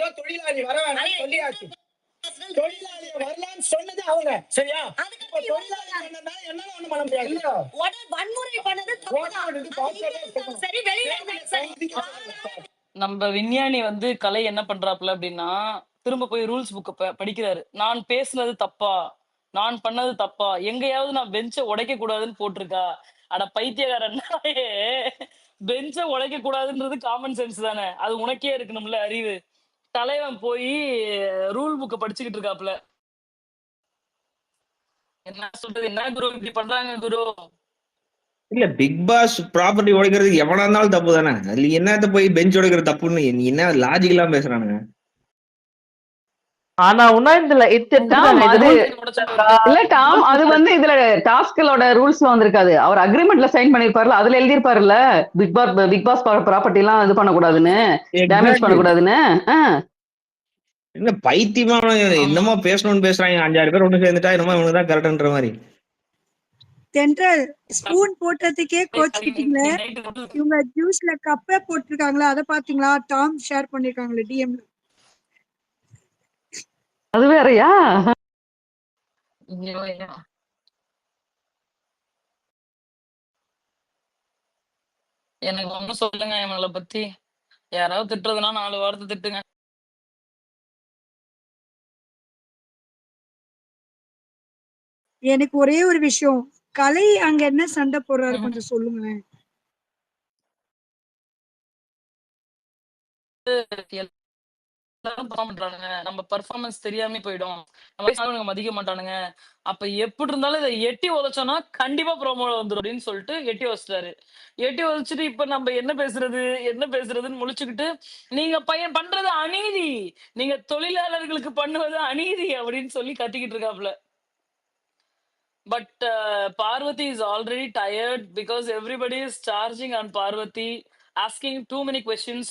தொழிலாளி வர வேணாம் சொல்லியாச்சு. தொழிலாளி வரலான்னு சொன்னது அவங்க. சரியா? தொழிலாளி என்ன ஒண்ணு பண்ண முடியாது. வன்முறை பண்ணது சரி. வெளியில நம்ம விஞ்ஞானி வந்து கலை என்ன பண்றாப்புல அப்படின்னா திரும்ப போய் ரூல்ஸ் புக்க படிக்கிறாரு. நான் பேசுனது தப்பா, நான் பண்ணது தப்பா, எங்கேயாவது நான் பெஞ்ச உடைக்க கூடாதுன்னு போட்டிருக்கா? அட பைத்தியக்காரன் நாயே, பெஞ்ச உடைக்க கூடாதுன்றது காமன் சென்ஸ் தானே? அது உனக்கே இருக்கணும்ல அறிவு. தலைவன் போய் ரூல் புக்க படிச்சுக்கிட்டு இருக்காப்புல. என்ன சொல்றது? என்ன குரு இப்படி பண்றாங்க குரு? இல்ல பிக் பாஸ் ப்ராப்பர்ட்டி உடைக்கிறதுக்கு எவனா இருந்தாலும் தப்பு தானே. அதுல என்னத்த போய் பெஞ்ச் உடைக்கிறது தப்புன்னு நீ என்ன லாஜிக் எல்லாம் பேசுறானுங்க. ஆனா உன்னா இதுல இல்ல டாம், அது வந்து இதுல டாஸ்களோட ரூல்ஸ்ல வந்திருக்காது. அவர் அக்ரிமெண்ட்ல சைன் பண்ணிருப்பாருல, அதுல எழுதிருப்பாருல்ல பிக் பாஸ் ப்ராப்பர்ட்டி எல்லாம் இது பண்ணக்கூடாதுன்னு, டேமேஜ் பண்ணக்கூடாதுன்னு. என்ன பைத்தியமா என்னமோ பேசணும்னு பேசுறாங்க. 5-6 பேர் ஒண்ணு சேர்ந்துட்டா என்னமோ இவனுதான் கரெக்ட்ன்ற மாதிரி. தென்றல் ஸ்பூன் போட்டதுக்கே கோச்சிக்கிட்டீங்களே. இவங்க ஜூஸ்ல கப்பே போட்டிருக்காங்களா, அதை பாத்தீங்களா? டாம் ஷேர் பண்ணிருக்காங்களே டிஎம்ல. அது வேறயா? எனக்கு ஒண்ணும் சொல்லுங்க இவங்கள பத்தி. யாராவது திட்டுறதுன்னா 4 வாரத்தை திட்டுங்க. எனக்கு ஒரே ஒரு விஷயம், கலை அங்க என்ன சண்டை போடுறாரு கொஞ்சம் சொல்லுங்களேன். எல்லாரும் பண்றானுங்க, நம்ம பெர்ஃபார்மன்ஸ் தெரியாம போயிடும், நம்ம மதிக்க மாட்டானுங்க. அப்ப எப்படி இருந்தாலும் இதை எட்டி உதைச்சோம்னா கண்டிப்பா ப்ரோமோ வந்துடும் அப்படின்னு சொல்லிட்டு எட்டி வச்சிட்டாரு. எட்டி வச்சுட்டு இப்ப நம்ம என்ன பேசுறதுன்னு முழிச்சுக்கிட்டு, நீங்க பையன் பண்றது அநீதி, நீங்க தொழிலாளர்களுக்கு பண்ணுவது அநீதி அப்படின்னு சொல்லி கத்திக்கிட்டு இருக்காப்ல. But Parvathi is already tired because everybody is charging on Parvati, asking too many questions.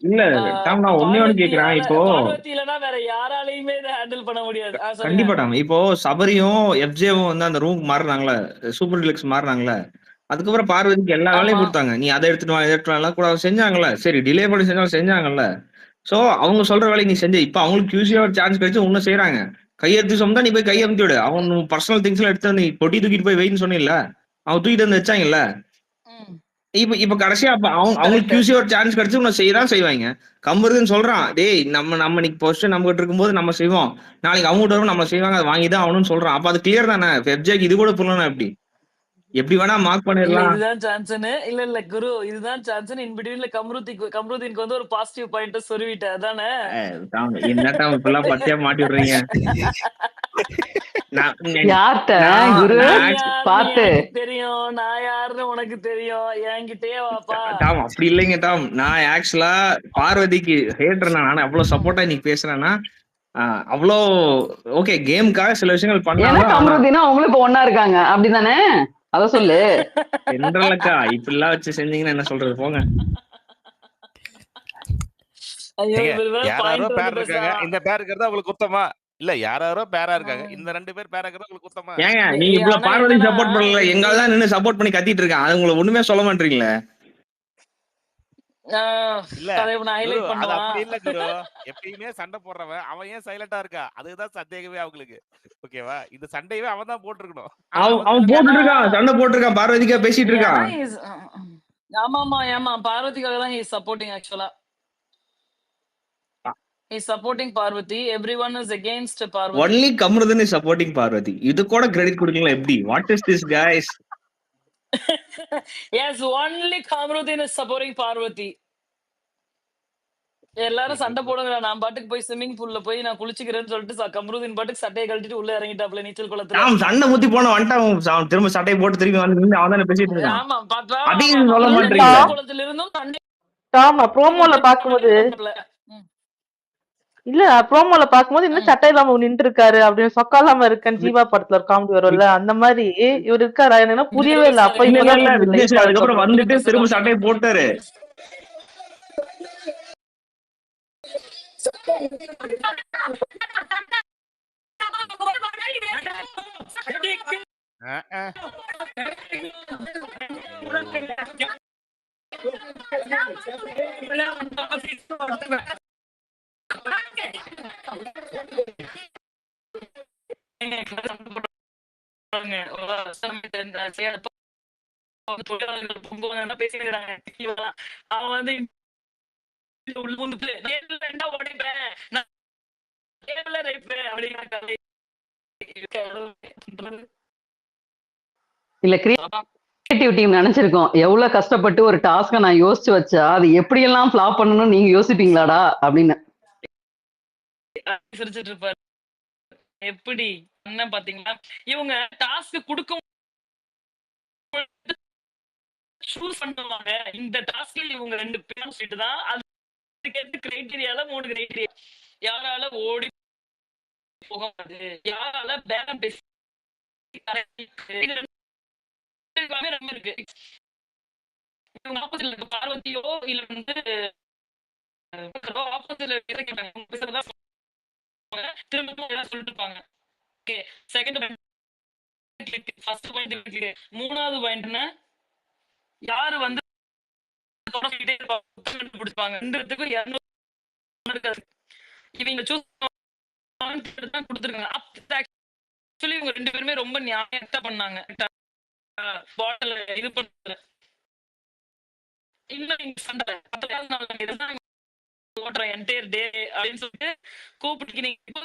இல்ல டாம், நான் ஒண்ணே ஒண்ணு கேக்குறேன். இப்போ பார்வதி இல்லனா வேற யாராலையுமே இதை ஹேண்டில் பண்ண முடியாது. கண்டிப்பா டாம், இப்போ சபரியும் எஃப்ஜேவும் வந்து அந்த ரூம் மாறினாங்களே, சூப்பர் டிலக்ஸ் மாறினாங்களே, அதுக்கப்புறம் பார்வதிக்கு எல்லா வேலையும் கொடுத்தாங்க. நீ அதை எடுத்துட்டு வா, இதை எடுத்துட்டு வரலாம் கூட செஞ்சாங்கல்ல. சரி டிலே பண்ணி செஞ்சாலும் செஞ்சாங்கல்ல. சோ அவங்க சொல்ற வேலையை நீ செஞ்ச. இப்ப அவங்களுக்கு கியூசியா ஒரு சான்ஸ் கிடைச்சு ஒன்னும் செய்யறாங்க. கையெடுத்து சொன்னா நீ போய் கையை அமுத்தி விடு. அவங்க பர்சனல் திங்ஸ் எல்லாம் எடுத்து நீ பொட்டி தூக்கிட்டு போய் வெயின்னு சொன்னில்ல, அவங்க தூக்கிட்டு வந்து வச்சாங்கல்ல. இப்ப கடைசியா அப்ப அவங்களுக்கு கியூசியா ஒரு சான்ஸ் கிடைச்சு உன்னை செய்யதான் செய்வாங்க. கம்பருதுன்னு சொல்றான், டேய் நம்ம இன்னைக்கு பொசிஷன் நம்ம கிட்ட இருக்கும்போது நம்ம செய்வோம், நாளைக்கு அவங்க கிட்ட நம்ம செய்வாங்க, அதை வாங்கிதான் அவனும் சொல்றான். அப்ப அது கிளியர் தானே? எஃப்ஜேக்கு இது கூட புரியலாம். எப்படி வேணா மார்க் பண்ணிடலாம். இதுதான் சான்ஸ்னு இல்ல குரு, இதுதான் சான்ஸ். இன் பிட்வீன்ல கம்ருதீனுக்கு வந்து ஒரு பாசிட்டிவ் பாயிண்ட் சொருவிட்ட அதானே? என்ன டாம் இப்பெல்லாம் பத்தியா மாட்டி விடுறீங்க? தெரியும் நான் யாருன்னு உனக்கு தெரியும், என்கிட்டயே வாப்பா. டாம் அப்படி இல்லைங்க டாம், நான் ஆக்சுவலா பார்வதிக்கு ஹேட்டர். நான் அவ்வளவு சப்போர்ட்டா இன்னைக்கு பேசுறேன்னா அவ்வளோ ஓகே. கேமுக்காக சில விஷயங்கள் பண்ணலாம். அவங்களுக்கு ஒன்னா இருக்காங்க அப்படிதானே? அத சொல்லு. என்றலக்கா இப்படிலாம் வச்சு செஞ்சீங்கன்னா என்ன சொல்றது? போங்க. யாரோ பேர் இருக்காங்க, இந்த பேர் இருக்கிறது உங்களுக்கு குத்தமா இல்ல? யாரோ பேரா இருக்காங்க, இந்த 2 பேர் பேரா இருக்கிறது உங்களுக்கு குத்தமா? ஏங்க நீங்க இவ்வளவு பார்வதி சப்போர்ட் பண்ணல, எங்காலதான் நின்னு சப்போர்ட் பண்ணி கத்திட்டு இருக்கான், அது உங்களுக்கு ஒண்ணுமே சொல்ல மாட்டீங்களே. எப்பயுமே சண்டை போடுறவன் அவன் ஏன் சைலண்டா இருக்கா? அதுதான் சந்தேகமே அவங்களுக்கு. ஓகேவா? இந்த சண்டையவே அவன் தான் போட்டுருக்கணும். அவன் போட்டுட்டு இருக்கான், சண்டை போட்டுருக்கான், பார்வதிக்கா பேசிட்டு இருக்கான். ஆமா பார்வதிக்காக தான் ஹி சப்போர்ட்டிங். ஆக்சுவலா he is supporting Parvati, everyone is against Parvati. Only Kamrudan is supporting Parvati. இது கூட கிரெடிட் கொடுக்கல எப்படி? What is this guys? Yes, only Kamruddin is supporting Parvati. எல்லாரும் சண்டை போடுங்க. நான் பாட்டுக்கு போய் ஸ்விம்மிங் பூல்ல போய் நான் குளிச்சுக்கிறேன்னு சொல்லிட்டு கம்ருதீன் பாட்டுக்கு சட்டையை கழட்டிட்டு உள்ள இறங்கிட்டாப்ல நீச்சல் குளத்துல. அவன் சண்டை முத்தி போன வந்துட்டான், திரும்ப சட்டையை போட்டு திரும்பி வந்து நின்னு அவன் தானே பேசிட்டு இருக்கான். ஆமா பாப்பா. அதையும் சொல்ல நீச்சல் மாட்டீங்களா? குளத்துல இருந்தும் சண்டை ஆமா ப்ரோமோல பாக்கும்போது இல்ல ப்ரோமோல பாக்கும்போது இன்னும் சட்டை இல்லாம நின்று இருக்காரு அப்படின்னு சொக்கா இல்லாம இருக்கேன் ஜீவா படத்துல ஒரு காமெடி வரும்ல அந்த மாதிரி இவர் இருக்காரா என்ன புரியவே இல்ல. அப்ப இல்ல இல்ல இப்பதான் விக்னேஷ் அதுக்கப்புறம் வந்துட்டு திரும்ப சட்டையை போட்டாரு. அவன் வந்து உள்ள வந்து ரெண்டா உடைப்பேன் நான் இல்ல கிரியேட்டிவ் டீம் நினைச்சிருக்கோம் எவ்வளவு கஷ்டப்பட்டு ஒரு டாஸ்க நான் யோசிச்சு வச்சா அது எப்படியெல்லாம் ஃபிளாப் பண்ணணும்னு நீங்க யோசிப்பீங்களாடா அப்படின்னு சிரிச்சிட்டு இருப்பாரு. எப்படி என்ன பாத்தீங்களா இவங்க டாஸ்க் கொடுக்கும் சூஸ் பண்ணுவாங்க. இந்த டாஸ்க்ல இவங்க 2 பேரும் சொல்லிட்டு தான் அதுக்கு கிரைட்டீரியால 3 கிரைட்டீரியா. யாரால ஓடி போக முடியாது, யாரால பேரம் பேசி ரொம்ப இருக்கு. இவங்க ஆப்போசிட்ல இருக்க பார்வதியோ இல்ல வந்து ஆப்போசிட்ல கேட்டாங்க திரும்ப சொல்லிட்டு இருப்பாங்க. Okay second point first point மூணாவது பாயிண்ட்னா யாரு வந்து பிடிப்பாங்க இவங்க சூஸ் தான் கொடுத்துருக்காங்க. ஆக்சுவலி இவங்க 2 பேருமே ரொம்ப நியாயமா பண்ணாங்க. பாட்டில் இது பண்ணல இன்னும் நீங்க சண்டை ஓட்டுறேன் என்டையர் டே அப்படின்னு சொல்லிட்டு கூப்பிட்டு நீங்க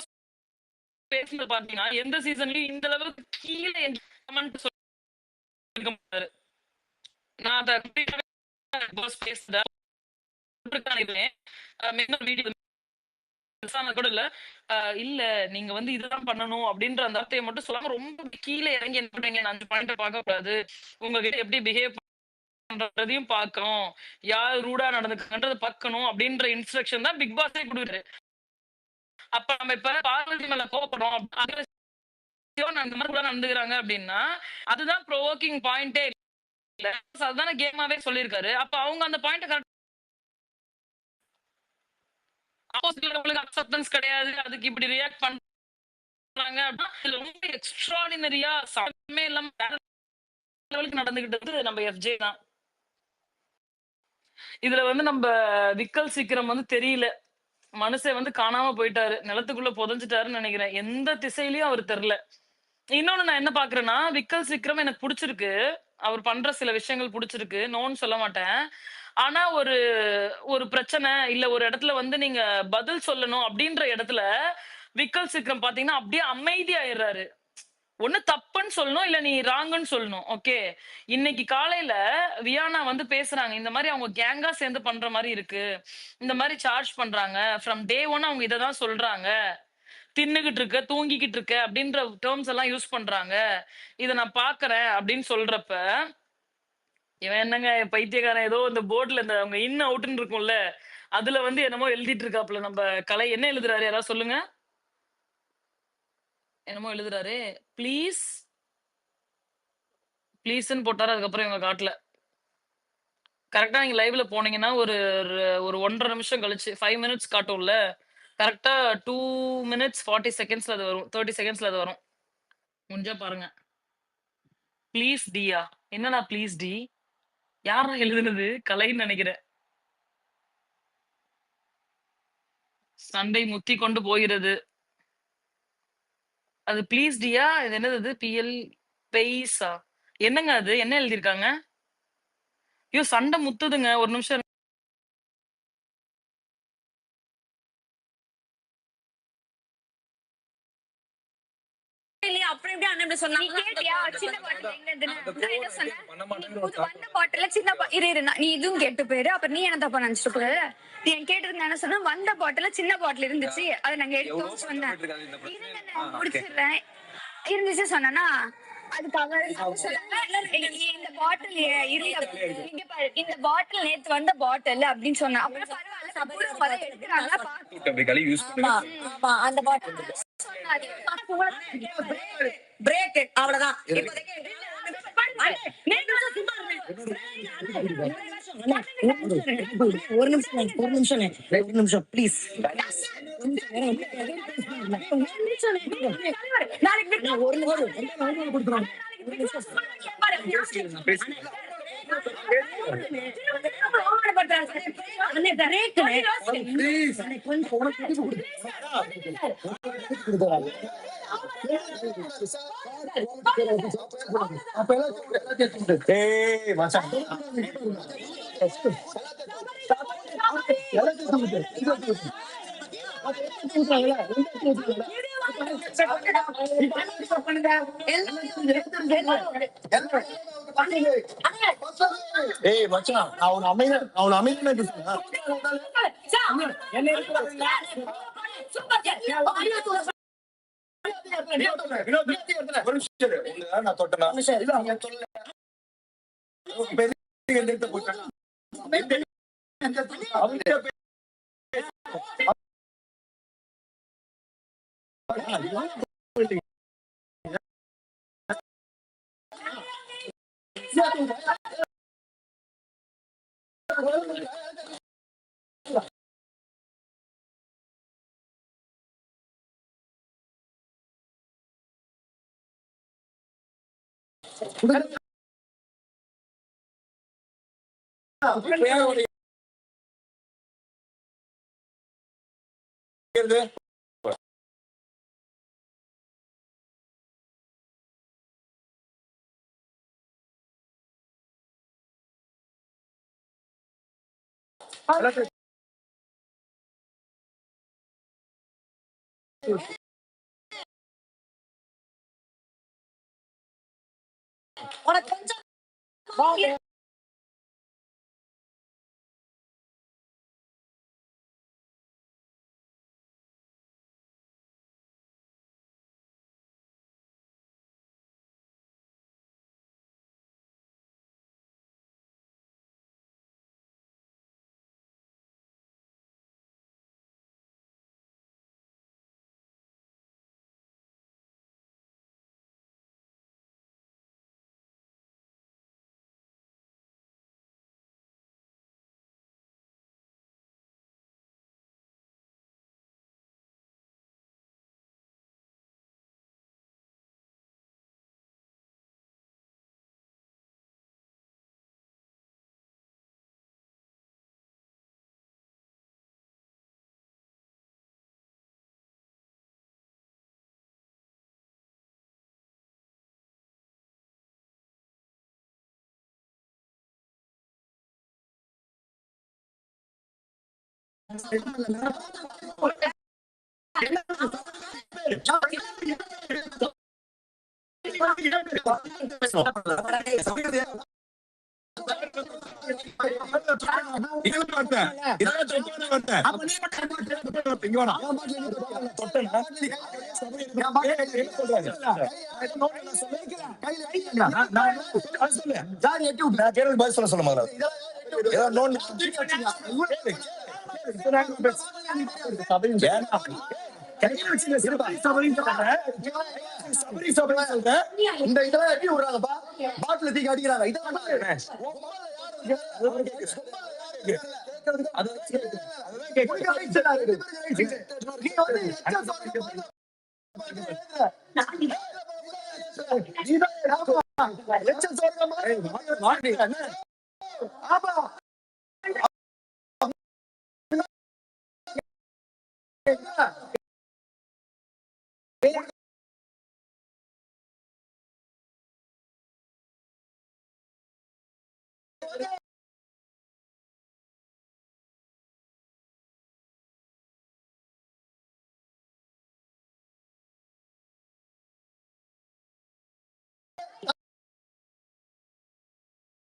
பேசுனது பாத்தீங்கன்னா எந்த சீசன்லயும் இந்த அளவுக்கு கீழே கமெண்ட் சொல்லிருக்க மாட்டாரு. நான் அதை பேசுறேன் கூட இல்ல இல்ல நீங்க வந்து இதுதான் பண்ணணும் அப்படின்ற அந்த வார்த்தையை மட்டும் சொல்லாம ரொம்ப கீழே இறங்கி என்ன பண்றீங்க 5 பாயிண்ட் பார்க்க கூடாது, உங்ககிட்ட எப்படி பிஹேவ் பண்றதையும் பார்க்கணும், யார் ரூடா நடந்துக்கன்றத பார்க்கணும் அப்படின்ற இன்ஸ்ட்ரக்ஷன் தான் பிக் பாஸே கொடுக்குறாரு. அப்ப நம்ம இப்ப பார்வதி மேல கோபப்படுறோம் அந்த மாதிரி கூட நடந்துக்கிறாங்க அப்படின்னா அதுதான் ப்ரோவோக்கிங் பாயிண்டே இல்ல, அதுதானே கேமாவே சொல்லியிருக்காரு. அப்ப அவங்க அந்த பாயிண்ட் ஆப்போசிட்ல அக்செப்டன்ஸ் கிடையாது, அதுக்கு இப்படி ரியாக்ட் பண்றாங்க அப்படின்னா ரொம்ப எக்ஸ்ட்ராடினரியா சமமே இல்லாம நடந்துகிட்டது நம்ம எஃப்ஜே தான். இதுல வந்து நம்ம விக்கல் சீக்கிரம் வந்து தெரியல, மனுஷன் வந்து காணாம போயிட்டாரு, நிலத்துக்குள்ள புதைஞ்சிட்டாருன்னு நினைக்கிறேன். எந்த திசையிலயும் அவர் தெரியல. இன்னொன்னு நான் என்ன பாக்குறேன்னா விக்கல் சீக்கிரம் எனக்கு பிடிச்சிருக்கு, அவர் பண்ற சில விஷயங்கள் பிடிச்சிருக்கு, நோன்னு சொல்ல மாட்டேன். ஆனா ஒரு ஒரு பிரச்சனை இல்ல ஒரு இடத்துல வந்து நீங்க பதில் சொல்லணும் அப்படின்ற இடத்துல விக்கல் சீக்கிரம் பாத்தீங்கன்னா அப்படியே அமைதியாயிடுறாரு. ஒண்ணு தப்புன்னு சொல்லணும் இல்ல நீ ராங்குன்னு சொல்லணும். ஓகே இன்னைக்கு காலையில வியானா வந்து பேசுறாங்க, இந்த மாதிரி அவங்க கேங்கா சேர்ந்து பண்ற மாதிரி இருக்கு, இந்த மாதிரி சார்ஜ் பண்றாங்க, ஃப்ரம் டே 1 அவங்க இததான் சொல்றாங்க, தின்னுகிட்டு இருக்க தூங்கிக்கிட்டு இருக்க அப்படின்ற டேர்ம்ஸ் எல்லாம் யூஸ் பண்றாங்க, இதை நான் பாக்குறேன் அப்படின்னு சொல்றப்ப இவன் என்னங்க பைத்தியக்காரன் ஏதோ இந்த போர்ட்ல இந்த அவங்க இன் அவுட்னு இருக்கும்ல அதுல வந்து என்னமோ எழுதிட்டு இருக்காப்ல. நம்ம கலை என்ன எழுதுறாரு யாராவது சொல்லுங்க, என்னமோ எழுதுறாரு ப்ளீஸ் ப்ளீஸ்ன்னு போட்டாரு. அதுக்கப்புறம் இவங்க காட்டல. கரெக்டா நீங்க லைவ்ல போனீங்கன்னா ஒரு ஒரு 1.5 நிமிஷம் கழிச்சு 5 மினிட்ஸ் காட்டும்ல, கரெக்டா 2 minutes 40 secondsல அது வரும், 30 secondsல அது வரும். முடிஞ்சா பாருங்க. ப்ளீஸ் டியா என்னடா ப்ளீஸ் டி யாரா எழுதுனது, கலைன்னு நினைக்கிறேன். சண்டை முத்தி கொண்டு போகிறது, அது ப்ளீஸ் டியா இது என்னது பிஎல் பெய்ஸா என்னங்க அது என்ன எழுதிருக்காங்க? ஐயோ சண்டை முத்துதுங்க, ஒரு நிமிஷம் அப்படியே மறுபடியும் அண்ணன் இப்படி சொன்னாங்க. நீ கேட்டியா சின்ன பாட்டில் எங்க இருந்துன்னு? அந்த நான் என்ன கோவம் சொன்னேன்? பண்ண நீ மாட்டேங்கிற ஒரு புது வந்த பாட்டில சின்ன இரு நீ இதுவும் கேட்டு போயிரு. அப்புறம் நீ என்ன தப்பா நினைச்சிட்டு போயிரு. நீ என் கேட்டதுக்கு நான் என்ன சொன்னேன்? வந்த பாட்டில சின்ன பாட்டில் இருந்துச்சு, அதை நாங்க எவ்வளவு எடுத்தோம்னு சொன்னேன். கஷ்டப்பட்டிருக்காது இந்த பிரச்சனை. இருங்க நான் முடிச்சிடுறேன். இருந்துச்சு சொன்னா அதுக்கு அவர் இந்த பாட்டில் இங்க பாரு, இந்த பாட்டில் நேத்து வந்த பாட்டில் அப்படின்னு சொன்னா. அப்புறம் பரவாயில்ல அப்புறம் வர எடுக்கிறாங்க அப்படி கழுவி யூஸ் ஆமா பண்ணுங்க. ஆமா அந்த பாட்டில் சொன்னாரு. பிரேக் அவ்வளவுதான். இப்போதைக்கு ஒரு நிமிஷம் ப்ளீஸ். ஏய் மச்சான், அவன் அமைதியா பேசுறா. ஒரு நிமிஷம் இரு. உங்களை நான் தொட்டனா? இல்ல, அவன் சொல்லல. பெரிய எந்திரத்தை போட்டானா? அவன்கிட்ட உனக்கு கொஞ்சம் இந்த இதெல்லாம் எப்படி விடுறாங்கப்பா? பாட்டில தூக்கி அடிக்கிறாங்க. இதெல்லாம்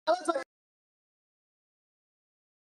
அதான்